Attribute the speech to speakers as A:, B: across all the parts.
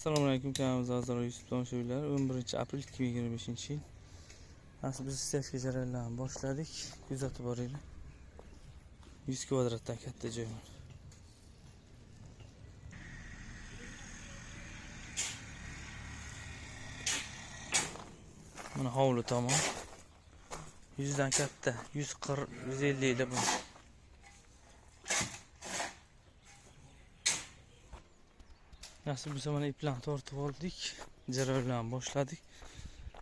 A: Assalomu alaykum, kanalimiz a'zolari, YouTube tomoshabinlar. 11 aprel 2025-yil. Nasib biz istashga jarayonlarni boshladik. Kuzatib boringlar. 100 kvadratdan katta joy. Mana hovli tomon. 100 dan katta, 140, 150 da bu. Nasib bo'lsa mana iplarni tortib oldik. Jarayonlarni boshladik.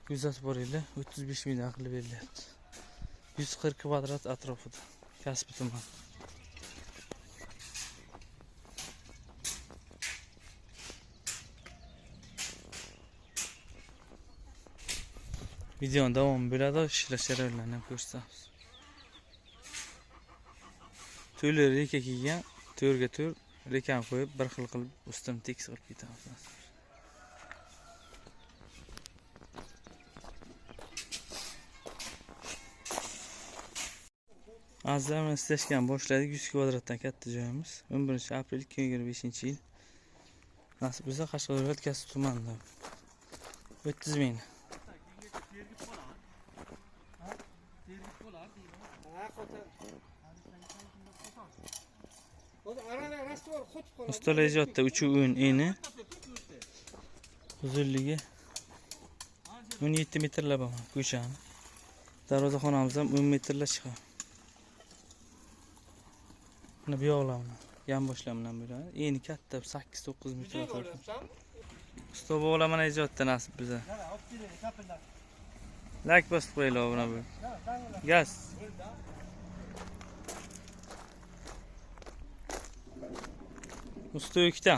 A: Kuzatib boringlar. 35 ming aqli berilyapti. 140 kvadrat atrofida. Kasbi tuman. Videoning davomi bo'ladi, ishlash jarayonlarini ham ko'rsatamiz. To'ylar reka kelgan, to'rga to'r rekani qo'yib, bir xil qilib ustini tekis qilib ketamiz. Azizlar, istashgan boshladik. 100 kvadratdan katta joyimiz. 11 aprel 2025-yil. Nasib bo'lsa Qashqadaryo viloyati Kasbi tumanida. 30 ming. Ustalar ijodda 3 o'yin eni. Uzunligi 17 metrlar bor ko'chani. Darvozaxonamiz ham 10 metrlar chiqadi. Buni bu yoqlarni yan boshlamdan bo'ladi. Eni katta 8-9 metr atrofida. Usta bo'la mana ijodda nasib biza. Like bosib qo'yinglar buni bu. Gaz. Usta ikkita.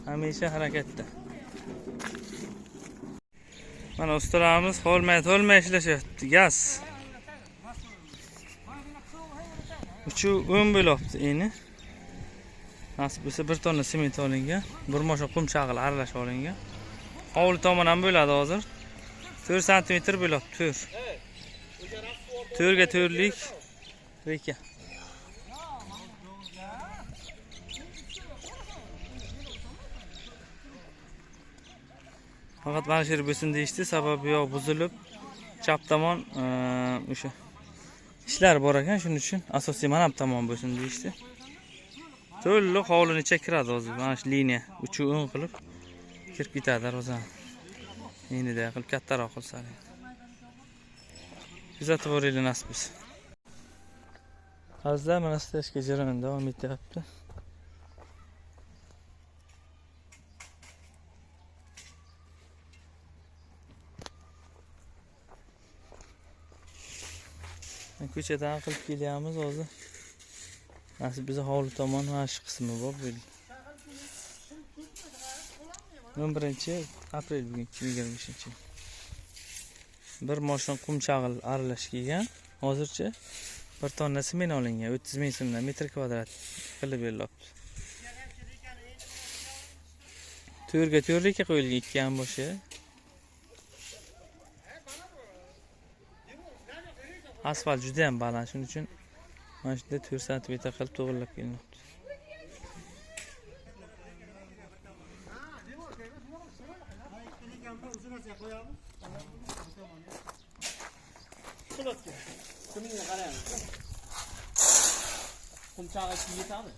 A: Hamisha harakatda. Mana ustalarimiz holmay ishlashyapti. Gaz. 3 bo'libdi eni. Nasib bo'lsa 1 tonna sement olingan, 1 mosha qum chag'il aralash olingan. Hovli tomon ham bo'ladi hozir. 4 sm bo'libdi, 4. 4 ga 4lik reka. Faqat mana shu yer bo'lsin deyishdi, sababi yo'q buzilib, chap tomon o'sha ishlar bor ekan, shuning uchun asosiy mana bu tomon bo'lsin deyishdi. To'liq hovlini ichiga kiradi hozir. Mana shu liniya 3 o'ng qilib kirib ketadi darvozani. Enida qilib kattaroq qilsa. Kuzatib boringlar nasib bo'lsa. Azizlar, mana istashga jarayon davom etyapti. Ko'chadan qilib kelyapmiz hozir. Nasib biza hovli tomon mana shu qismi bor bo'ldi. 11 aprel bugun 2025-yil. Bir moshin qum chag'il aralash kelgan. Hozircha 1 tonna sement olingan, 30 ming so'mdan metr kvadrat qilib berilibdi. 4 ga 4 reka qo'yilgan, 2 ham boshi. Asfalt juda ham baland, shuning uchun mana shunda 4 sm qilib to'g'rilab kelinibdi.
B: Qumchog'i yetadi.